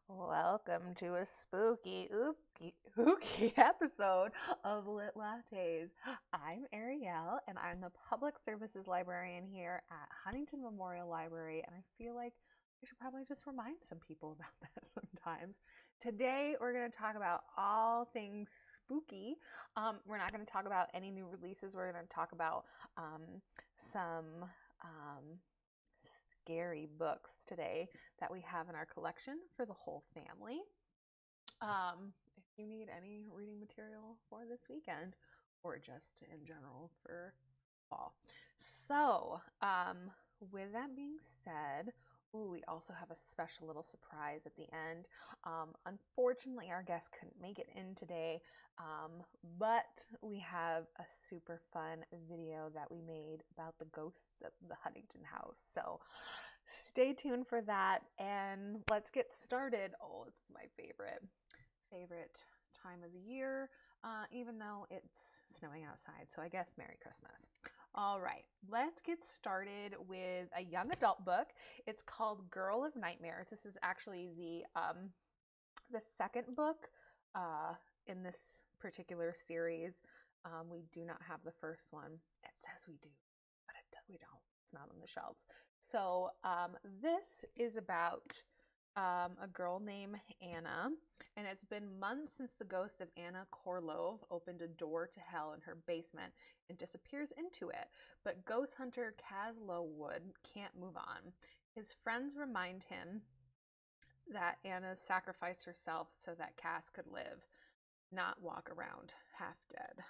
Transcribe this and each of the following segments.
Welcome to a spooky, ooky episode of Lit Lattes. I'm Ariel, and I'm the Public Services Librarian here at Huntington Memorial Library, and I feel like I should probably just remind some people about that sometimes. Today, we're going to talk about all things spooky. We're not going to talk about any new releases. We're going to talk about some scary books today that we have in our collection for the whole family. If you need any reading material for this weekend or just in general for fall. So, with that being said, ooh, we also have a special little surprise at the end. Unfortunately, our guest couldn't make it in today, but we have a super fun video that we made about the ghosts of the Huntington house. So stay tuned for that, and let's get started. Oh, this is my favorite time of the year, even though it's snowing outside. So I guess Merry Christmas. All right, let's get started with a young adult book. It's called Girl of Nightmares. This is actually the second book in this particular series. We do not have the first one. It says we do, but we don't. It's not on the shelves. So this is about a girl named Anna, and it's been months since the ghost of Anna Korlov opened a door to hell in her basement and disappears into it. But ghost hunter Kaz Lowood can't move on. His friends remind him that Anna sacrificed herself so that Cass could live, not walk around half dead.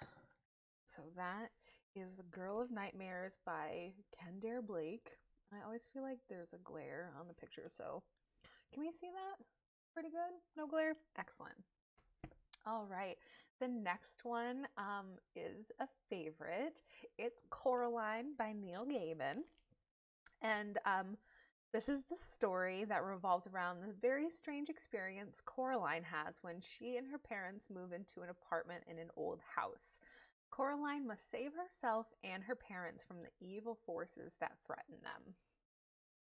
So that is The Girl of Nightmares by Kendare Blake. I always feel like there's a glare on the picture, so can we see that? Pretty good? No glare? Excellent. All right. The next one is a favorite. It's Coraline by Neil Gaiman. And this is the story that revolves around the very strange experience Coraline has when she and her parents move into an apartment in an old house. Coraline must save herself and her parents from the evil forces that threaten them.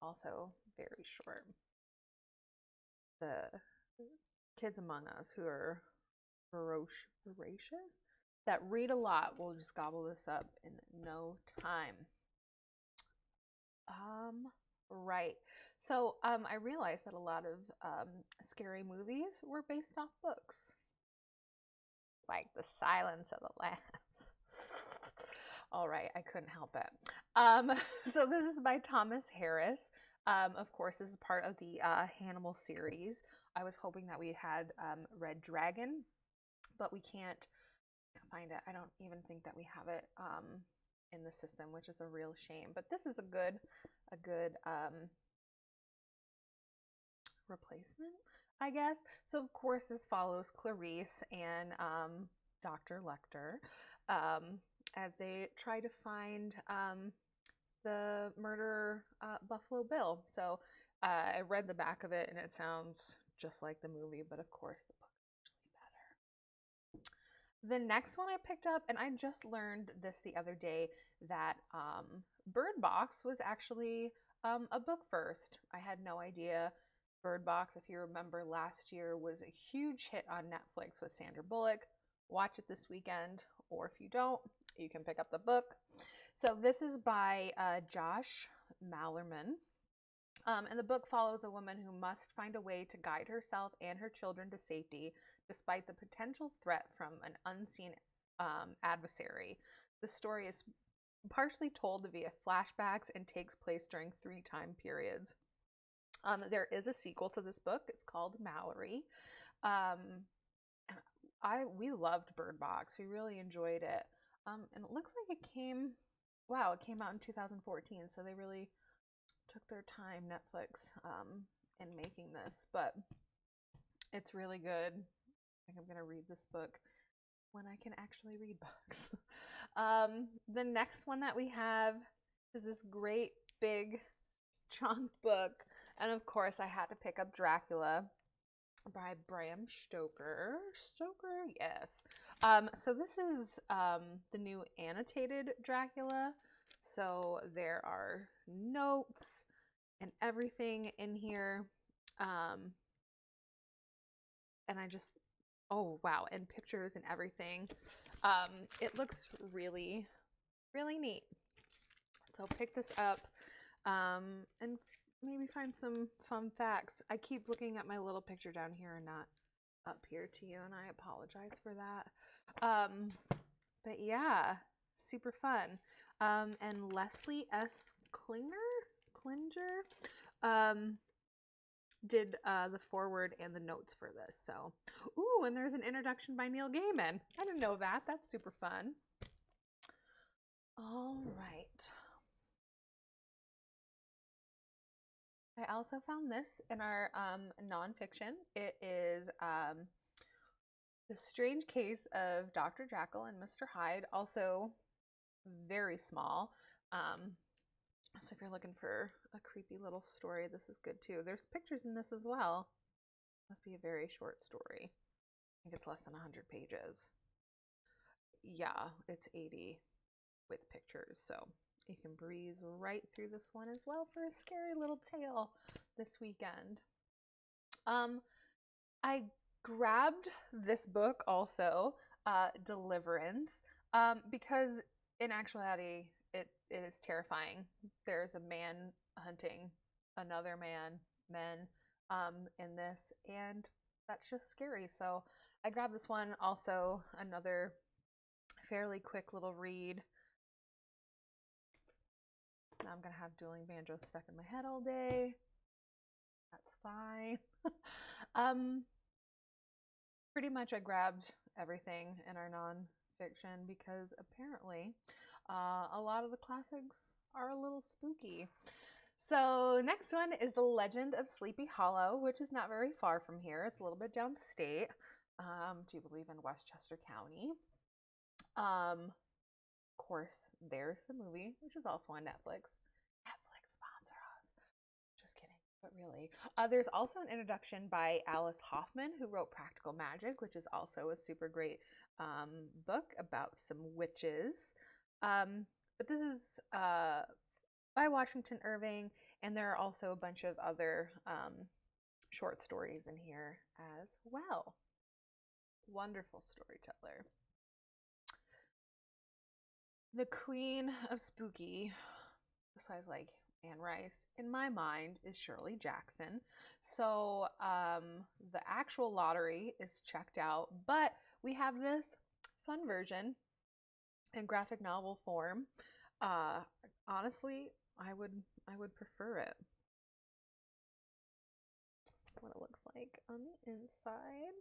Also, very short. The kids among us who are voracious, that read a lot, will just gobble this up in no time. Right. So I realized that a lot of scary movies were based off books, like The Silence of the Lambs. All right, I couldn't help it. So this is by Thomas Harris. Of course, this is part of the Hannibal series. I was hoping that we had Red Dragon, but we can't find it. I don't even think that we have it in the system, which is a real shame. But this is a good replacement, I guess. So of course this follows Clarice and Dr. Lecter as they try to find the murderer, Buffalo Bill. So I read the back of it and it sounds just like the movie, but of course the book is actually better. The next one I picked up, and I just learned this the other day, that Bird Box was actually a book first. I had no idea. Bird Box, if you remember last year, was a huge hit on Netflix with Sandra Bullock. Watch it this weekend, or if you don't, you can pick up the book. So this is by Josh Mallerman. And the book follows a woman who must find a way to guide herself and her children to safety despite the potential threat from an unseen adversary. The story is partially told via flashbacks and takes place during 3 time periods. There is a sequel to this book. It's called Mallory. We loved Bird Box. We really enjoyed it. And it looks like it came out in 2014, so they really took their time, Netflix, in making this, but it's really good. I think I'm gonna read this book when I can actually read books. The next one that we have is this great big chunk book, and of course I had to pick up Dracula by Bram Stoker. Yes. So this is the new annotated Dracula. So there are notes and everything in here. and I just, oh wow, and pictures and everything. It looks really, really neat. So pick this up and maybe find some fun facts. I keep looking at my little picture down here and not up here to you, and I apologize for that. But yeah, super fun. And Leslie S. Klinger did the forward and the notes for this. So, ooh, and there's an introduction by Neil Gaiman. I didn't know that. That's super fun. All right. I also found this in our nonfiction. It is The Strange Case of Dr. Jekyll and Mr. Hyde, also very small. So if you're looking for a creepy little story, this is good too. There's pictures in this as well. Must be a very short story. I think it's less than 100 pages. Yeah, it's 80 with pictures, so you can breeze right through this one as well for a scary little tale this weekend. I grabbed this book also, Deliverance, because in actuality, it is terrifying. There's a man hunting another men in this, and that's just scary. So I grabbed this one. Also, another fairly quick little read. Now I'm gonna have dueling banjos stuck in my head all day. That's fine. Pretty much I grabbed everything in our nonfiction because apparently a lot of the classics are a little spooky. So next one is The Legend of Sleepy Hollow, which is not very far from here. It's a little bit downstate. Do you believe in Westchester County? Of course, there's the movie, which is also on Netflix. Netflix sponsor us. Just kidding, but really. There's also an introduction by Alice Hoffman, who wrote Practical Magic, which is also a super great book about some witches. But this is by Washington Irving, and there are also a bunch of other short stories in here as well. Wonderful storyteller. The Queen of Spooky, besides like Anne Rice, in my mind, is Shirley Jackson. So the actual lottery is checked out, but we have this fun version in graphic novel form. Honestly, I would prefer it. That's what it looks like on the inside.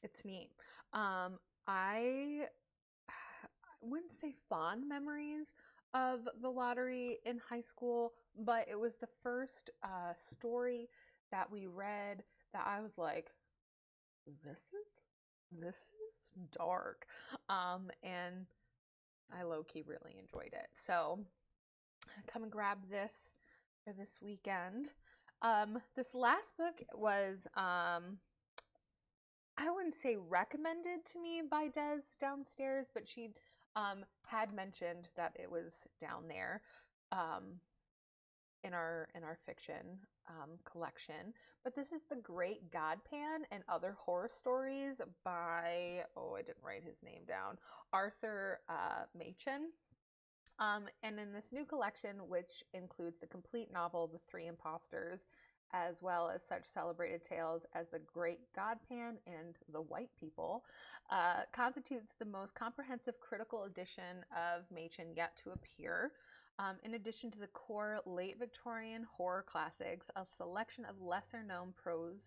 It's neat. I wouldn't say fond memories of the lottery in high school, but it was the first story that we read that I was like, this is dark. And I low-key really enjoyed it. So come and grab this for this weekend. This last book was I wouldn't say recommended to me by Des downstairs, but she had mentioned that it was down there in our fiction collection. But this is The Great Godpan and Other Horror Stories by, oh, I didn't write his name down, Arthur Machen. And in this new collection, which includes the complete novel The Three Impostors, as well as such celebrated tales as The Great Godpan and The White People, constitutes the most comprehensive critical edition of Machen yet to appear. In addition to the core late Victorian horror classics, a selection of lesser-known prose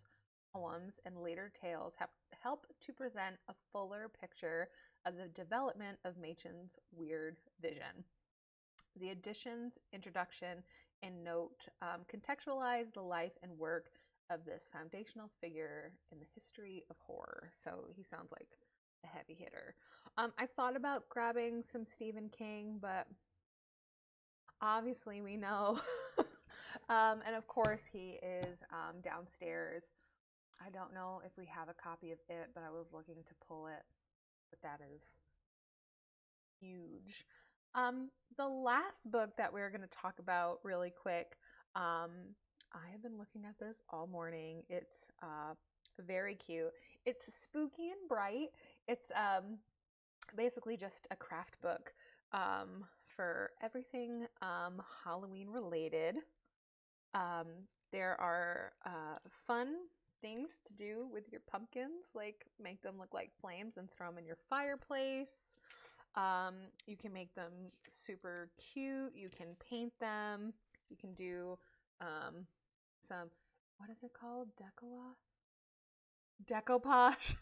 poems and later tales have helped to present a fuller picture of the development of Machen's weird vision. The edition's introduction and note contextualize the life and work of this foundational figure in the history of horror. So he sounds like a heavy hitter. I thought about grabbing some Stephen King, but obviously we know. And of course he is downstairs. I don't know if we have a copy of it, but I was looking to pull it. But that is huge. The last book that we're going to talk about really quick, I have been looking at this all morning. It's very cute. It's spooky and bright. It's basically just a craft book for everything Halloween related. Um, there are fun things to do with your pumpkins, like make them look like flames and throw them in your fireplace. You can make them super cute. You can paint them. You can do some, what is it called? Decoupage.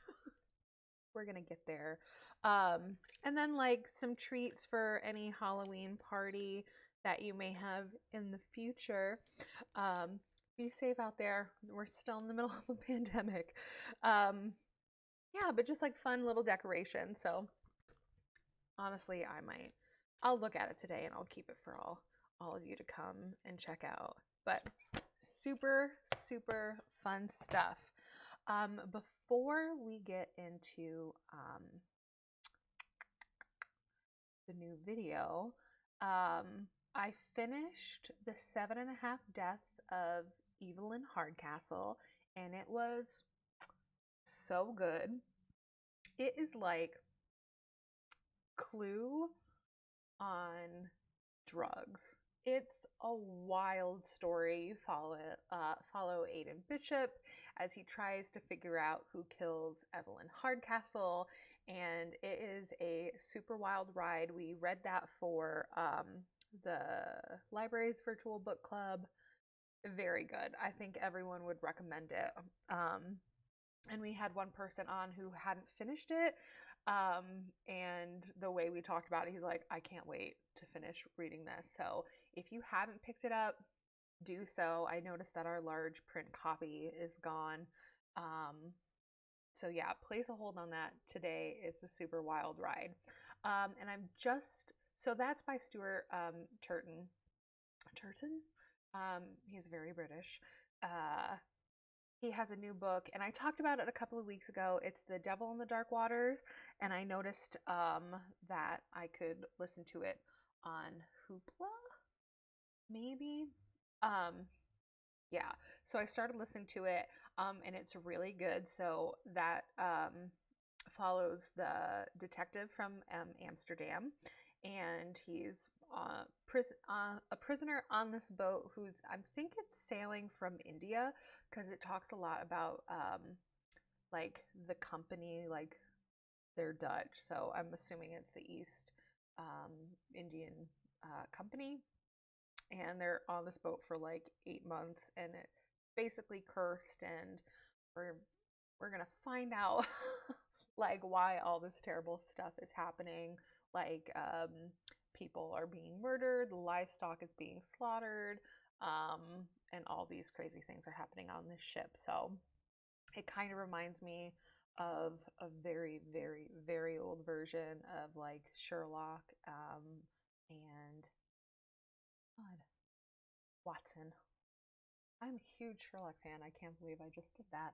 We're gonna get there. And then like some treats for any Halloween party that you may have in the future. Be safe out there. We're still in the middle of a pandemic. Yeah, but just like fun little decorations. So honestly, I'll look at it today and I'll keep it for all of you to come and check out. But super, super fun stuff. Before we get into the new video, I finished the 7.5 Deaths of Evelyn Hardcastle, and it was so good. It is like Clue on drugs. It's a wild story. You follow Aidan Bishop as he tries to figure out who kills Evelyn Hardcastle, and it is a super wild ride. We read that for the library's virtual book club. Very good. I think everyone would recommend it. And we had one person on who hadn't finished it. And the way we talked about it, he's like, I can't wait to finish reading this. So if you haven't picked it up, do so. I noticed that our large print copy is gone. So yeah, place a hold on that today. It's a super wild ride. And so that's by Stuart Turton. He's very British. He has a new book, and I talked about it a couple of weeks ago. It's The Devil in the Dark Water, and I noticed that I could listen to it on Hoopla, maybe. Yeah, so I started listening to it, and it's really good. So that follows the detective from Amsterdam, and he's a prisoner on this boat who's, I think it's sailing from India, because it talks a lot about like the company, like they're Dutch, so I'm assuming it's the East Indian company, and they're on this boat for like 8 months, and it's basically cursed, and we're gonna find out like why all this terrible stuff is happening. Like people are being murdered, livestock is being slaughtered, and all these crazy things are happening on this ship. So it kind of reminds me of a very, very, very old version of like Sherlock and God, Watson. I'm a huge Sherlock fan. I can't believe I just did that.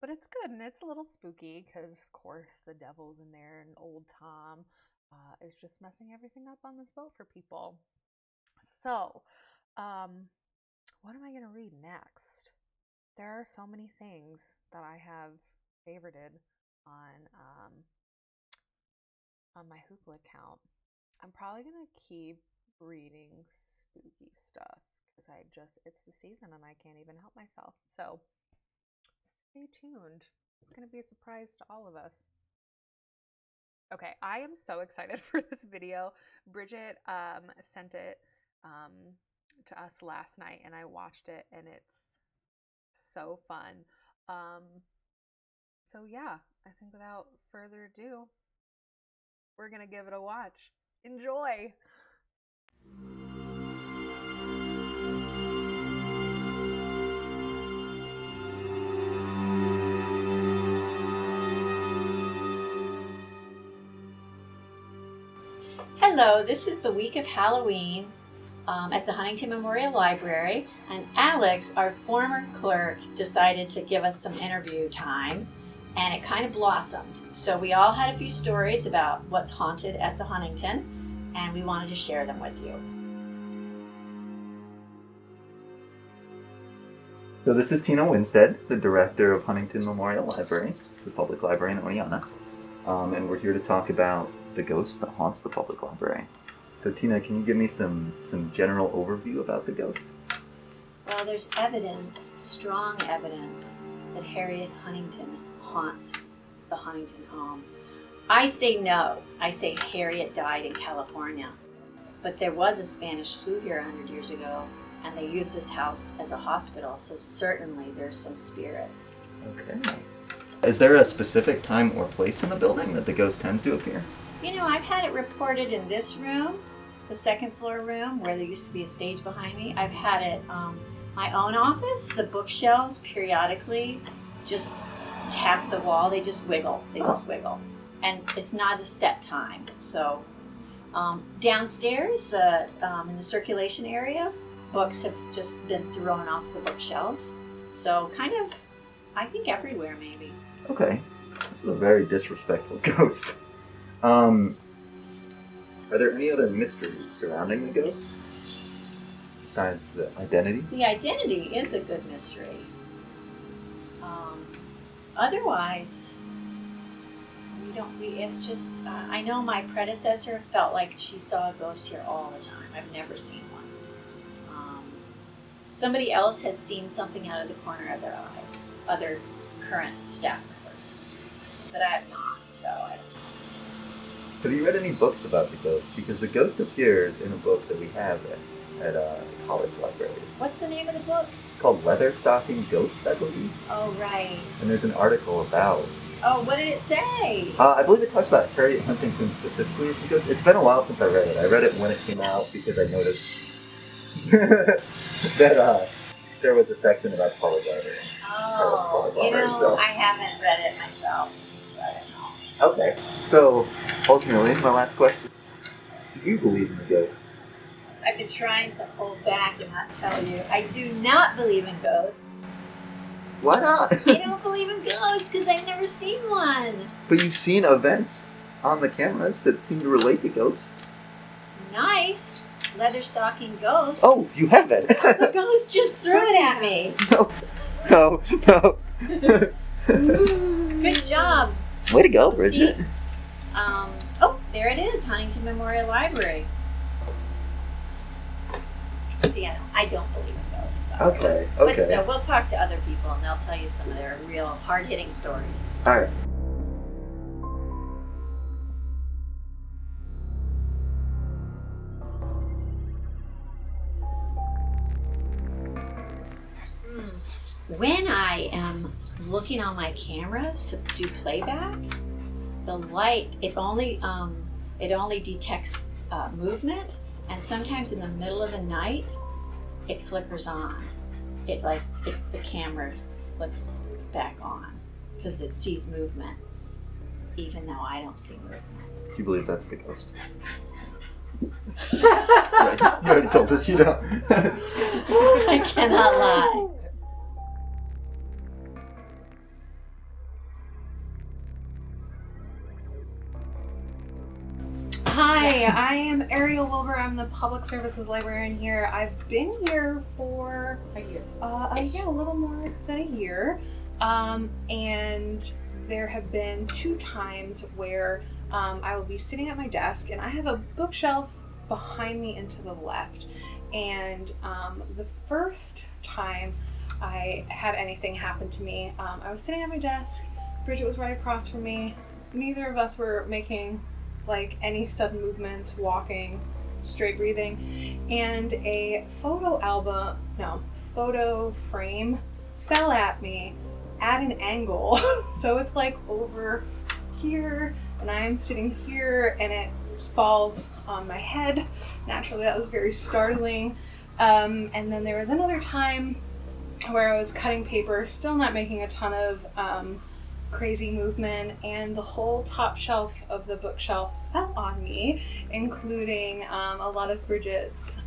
But it's good, and it's a little spooky because, of course, the devil's in there, and old Tom is just messing everything up on this boat for people. So, what am I going to read next? There are so many things that I have favorited on my Hoopla account. I'm probably going to keep reading spooky stuff because it's the season and I can't even help myself. So stay tuned. It's going to be a surprise to all of us. Okay, I am so excited for this video. Bridget sent it to us last night, and I watched it, and it's so fun. So yeah, I think without further ado, we're going to give it a watch. Enjoy! Hello, this is the week of Halloween at the Huntington Memorial Library, and Alex, our former clerk, decided to give us some interview time, and it kind of blossomed. So we all had a few stories about what's haunted at the Huntington, and we wanted to share them with you. So this is Tina Winstead, the director of Huntington Memorial Library, the public library in Oneonta. And we're here to talk about the ghost that haunts the public library. So Tina, can you give me some general overview about the ghost? Well, there's evidence, strong evidence, that Harriet Huntington haunts the Huntington home. I say no. I say Harriet died in California. But there was a Spanish flu here 100 years ago, and they used this house as a hospital, so certainly there's some spirits. Okay. Is there a specific time or place in the building that the ghost tends to appear? You know, I've had it reported in this room, the second floor room, where there used to be a stage behind me. I've had it my own office, the bookshelves periodically just tap the wall. They just wiggle. And it's not a set time. So downstairs, in the circulation area, books have just been thrown off the bookshelves. So kind of, I think everywhere maybe. Okay. This is a very disrespectful ghost. Are there any other mysteries surrounding the ghost? Besides the identity? The identity is a good mystery. Otherwise, it's just, I know my predecessor felt like she saw a ghost here all the time. I've never seen one. Somebody else has seen something out of the corner of their eyes, other current staff members. But I have not, so I don't. Have you read any books about the ghost? Because the ghost appears in a book that we have at a college library. What's the name of the book? It's called Leather Stocking Ghosts, I believe. Oh, right. And there's an article about... Oh, what did it say? I believe it talks about Harriet Huntington specifically as the ghost. It's been a while since I read it. I read it when it came out because I noticed that there was a section about the public library. Oh, I haven't read it myself. So I don't know. Okay. So, ultimately, my last question. Do you believe in the ghost? I've been trying to hold back and not tell you. I do not believe in ghosts. Why not? I don't believe in ghosts because I've never seen one. But you've seen events on the cameras that seem to relate to ghosts. Nice. Leather stocking ghost. Oh, you have it. The ghost just threw it at me. No. Good job. Way to go, Bridget. Oh, there it is, Huntington Memorial Library. See, I don't believe in ghosts. So. Okay. But so we'll talk to other people and they'll tell you some of their real hard-hitting stories. All right. When I am looking on my cameras to do playback, the light, it only detects movement, and sometimes in the middle of the night, it flickers on. The camera flicks back on because it sees movement, even though I don't see movement. Do you believe that's the ghost? You already told us you don't. I cannot lie. Hi, I am Ariel Wilbur. I'm the public services librarian here. I've been here for a year. A little more than a year. And there have been 2 times where I will be sitting at my desk and I have a bookshelf behind me and to the left. And the first time I had anything happen to me, I was sitting at my desk. Bridget was right across from me. Neither of us were making like any sudden movements, walking, straight breathing, and a photo frame fell at me at an angle. So it's like over here and I'm sitting here and it falls on my head. Naturally, that was very startling. And then there was another time where I was cutting paper, still not making a ton of crazy movement, and the whole top shelf of the bookshelf fell on me, including a lot of Bridget's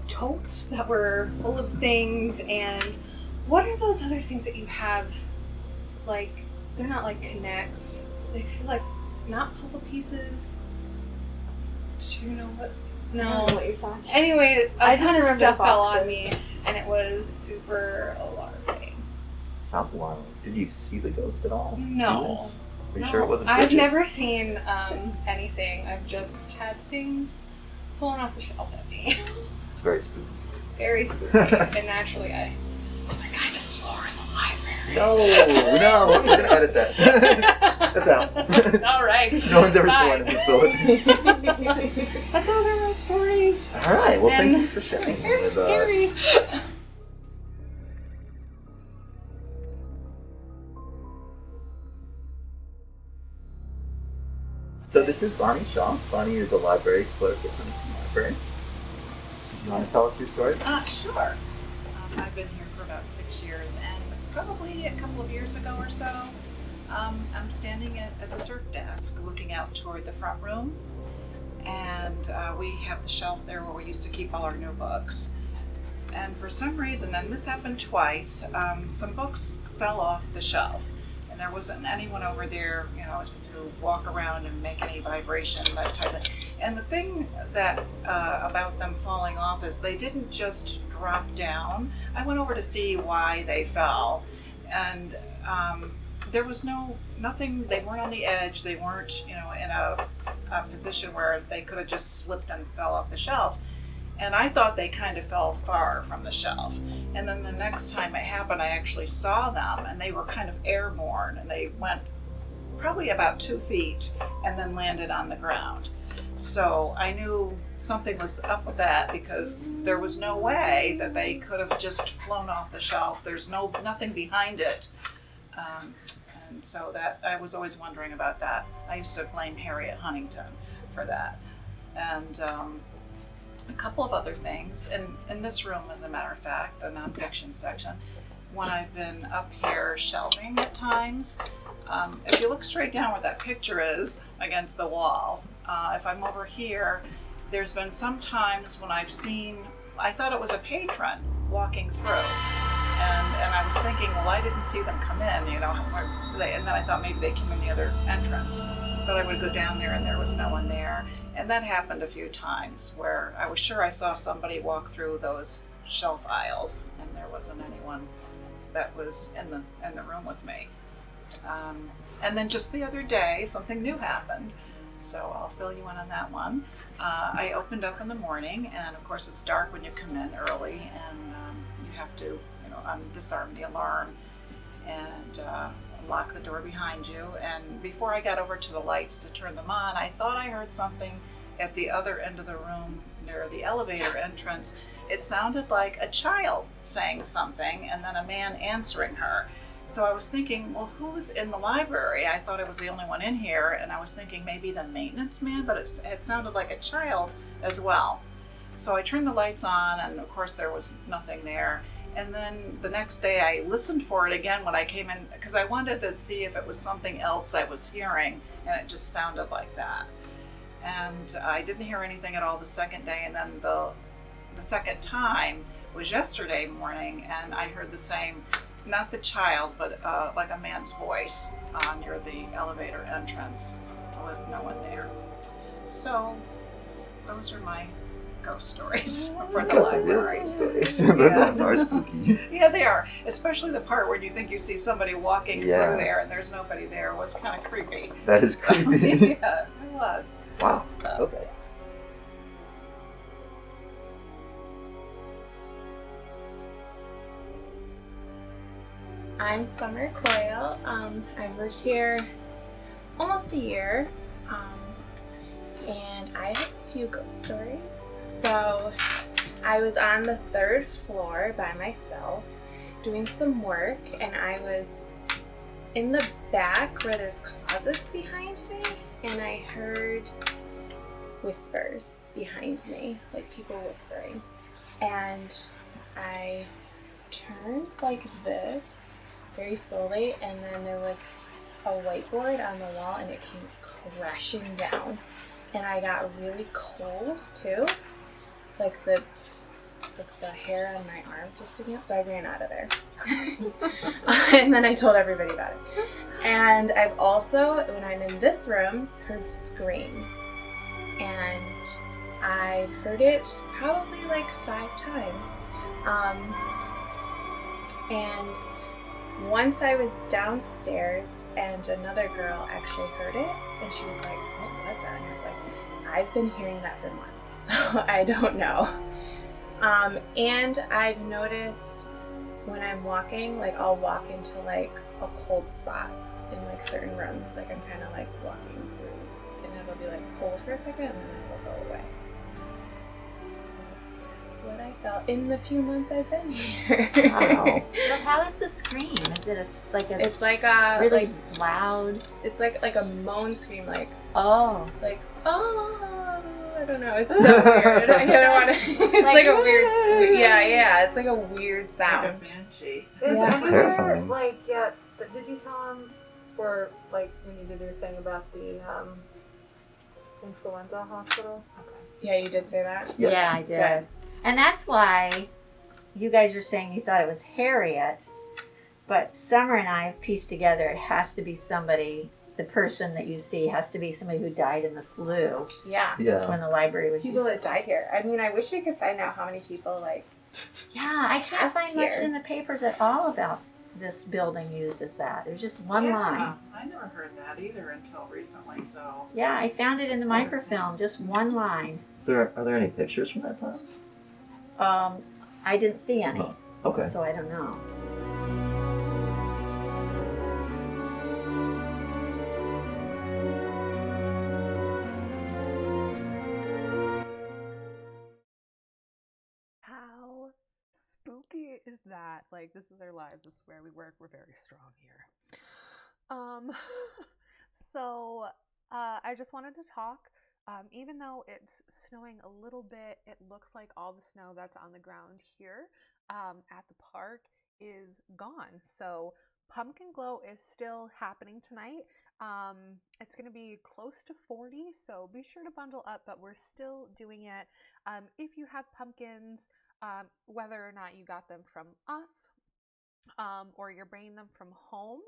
totes that were full of things. And what are those other things that you have, like, they're not like connects, they feel like not puzzle pieces? Do you know what? No. I don't know what you're talking. Anyway, a ton of stuff fell on me. and it was super alarming. Sounds alarming. Did you see the ghost at all? No. Are you sure it wasn't I've Bridget? never seen anything. I've just had things falling off the shelves at me. It's very spooky. Very spooky. And naturally, I kind of swore in the library. No, we're gonna edit that. That's out. All right. No one's ever Bye. sworn in this building. But those are my stories. All right. Well, thank And you for sharing. They're with scary. us. So this is Bonnie Shaw. Bonnie is a library clerk at Huntington Library. You want to tell us your story? Sure. I've been here for about 6 years, and probably a couple of years ago or so, I'm standing at the cert desk looking out toward the front room, and we have the shelf there where we used to keep all our new books. And for some reason, and this happened twice, some books fell off the shelf, and there wasn't anyone over there, to walk around and make any vibration, that type of thing. And the thing that about them falling off is they didn't just drop down. I went over to see why they fell, and there was nothing. They weren't on the edge. They weren't, in a position where they could have just slipped and fell off the shelf. And I thought they kind of fell far from the shelf. And then the next time it happened, I actually saw them, and they were kind of airborne, and they went probably about 2 feet and then landed on the ground. So I knew something was up with that, because there was no way that they could have just flown off the shelf. There's nothing behind it. And so that I was always wondering about that. I used to blame Harriet Huntington for that. And a couple of other things. In this room, as a matter of fact, the nonfiction section, when I've been up here shelving at times, if you look straight down where that picture is against the wall, if I'm over here, there's been some times when I thought it was a patron walking through. And I was thinking, well, I didn't see them come in, and then I thought maybe they came in the other entrance. But I would go down there and there was no one there. And that happened a few times where I was sure I saw somebody walk through those shelf aisles and there wasn't anyone that was in the room with me. And then just the other day, something new happened. So I'll fill you in on that one. I opened up in the morning, and of course it's dark when you come in early, and you have to, disarm the alarm and lock the door behind you. And before I got over to the lights to turn them on, I thought I heard something at the other end of the room near the elevator entrance. It sounded like a child saying something and then a man answering her. So I was thinking, well, who's in the library? I thought I was the only one in here, and I was thinking maybe the maintenance man, but it sounded like a child as well. So I turned the lights on, and of course there was nothing there. And then the next day I listened for it again when I came in, because I wanted to see if it was something else I was hearing, and it just sounded like that. And I didn't hear anything at all the second day, and then the second time was yesterday morning, and I heard the same, not the child, but like a man's voice near the elevator entrance with no one there. So those are my ghost stories for the library. Real stories. Those ones are spooky. Yeah, they are. Especially the part where you think you see somebody walking through there and there's nobody there. It was kind of creepy. That is creepy. Yeah, it was. Wow. Okay. I'm Summer Coyle. I moved here almost a year, and I have a few ghost stories. So I was on the 3rd floor by myself doing some work, and I was in the back where there's closets behind me, and I heard whispers behind me, like people whispering. And I turned like this very slowly, and then there was a whiteboard on the wall, and it came crashing down. And I got really cold too. Like the hair on my arms were sticking up, so I ran out of there. And then I told everybody about it. And I've also, when I'm in this room, heard screams. And I've heard it probably like 5 times. And once I was downstairs and another girl actually heard it, and she was like, what was that? And I was like, I've been hearing that for months, so I don't know. And I've noticed when I'm walking, like I'll walk into like a cold spot in like certain rooms, like I'm kind of like walking through and it'll be like cold for a second and then it will go away. So that's what I felt in the few months I've been here. Wow. So how is the scream? Is it it's like a really like, loud? It's like a moan scream, like oh, I don't know. It's so weird. I don't want to. It's like a weird. Yeah. It's like a weird sound. Like a banshee. That's terrifying. Like, did you tell him for like when you did your thing about the influenza hospital? Okay. Yeah, you did say that. yeah, I did. Good. And that's why you guys were saying you thought it was Harriet, but Summer and I have pieced together it has to be somebody. The person that you see has to be somebody who died in the flu Yeah. when the library was People used. that died here. I mean, I wish we could find out how many people like. Yeah, I can't passed find much here. in the papers at all about this building used as that. There's just one line. I never heard that either until recently, so. Yeah, I found it in the microfilm, just one line. Are there any pictures from that time? I didn't see any, Oh, okay. so I don't know. How spooky is that? Like, this is our lives. This is where we work. We're very strong here. So I just wanted to talk. Even though it's snowing a little bit, it looks like all the snow that's on the ground here at the park is gone. So Pumpkin Glow is still happening tonight. It's going to be close to 40, so be sure to bundle up, but we're still doing it. If you have pumpkins, whether or not you got them from us or you're bringing them from home,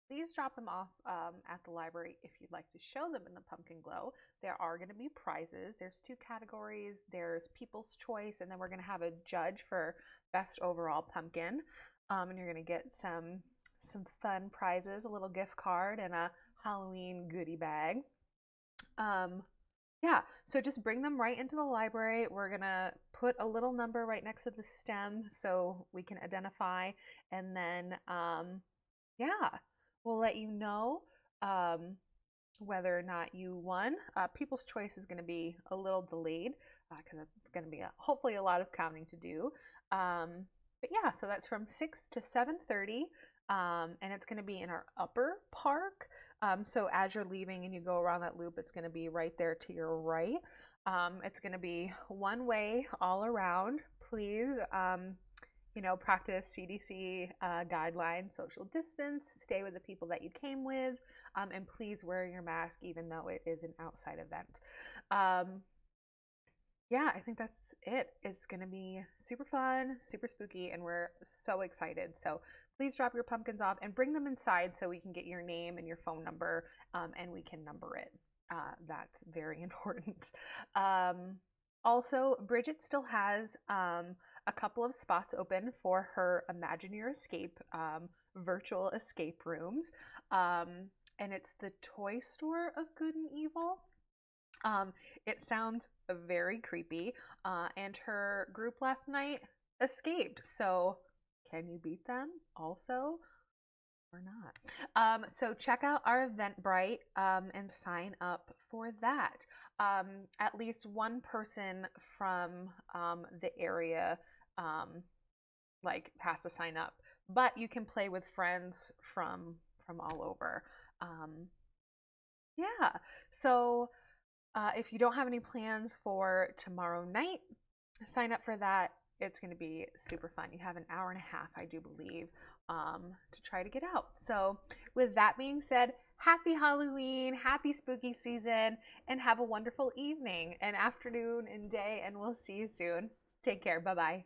please drop them off at the library if you'd like to show them in the Pumpkin Glow. There are going to be prizes. There's 2 categories. There's People's Choice, and then we're going to have a judge for Best Overall Pumpkin. And you're going to get some fun prizes, a little gift card, and a Halloween goodie bag. Yeah, so just bring them right into the library. We're going to put a little number right next to the stem so we can identify, and then, we'll let you know whether or not you won. People's Choice is going to be a little delayed because it's going to be hopefully a lot of counting to do. But yeah, so that's from 6 to 7:30, and it's going to be in our upper park. So as you're leaving and you go around that loop, it's going to be right there to your right. It's going to be one way all around. Please, practice CDC guidelines, social distance, stay with the people that you came with, and please wear your mask even though it is an outside event. Yeah, I think that's it. It's going to be super fun, super spooky, and we're so excited. So please drop your pumpkins off and bring them inside so we can get your name and your phone number and we can number it. That's very important. Also, Bridget still has a couple of spots open for her Imagine Your Escape virtual escape rooms. And it's the Toy Store of Good and Evil. It sounds very creepy, and her group last night escaped. So can you beat them also or not? So check out our Eventbrite and sign up for that. At least one person from the area has to sign up, but you can play with friends from all over. Yeah, so if you don't have any plans for tomorrow night, sign up for that. It's going to be super fun. You have an hour and a half, I do believe, to try to get out. So with that being said, happy Halloween, happy spooky season, and have a wonderful evening and afternoon and day, and we'll see you soon. Take care. Bye-bye.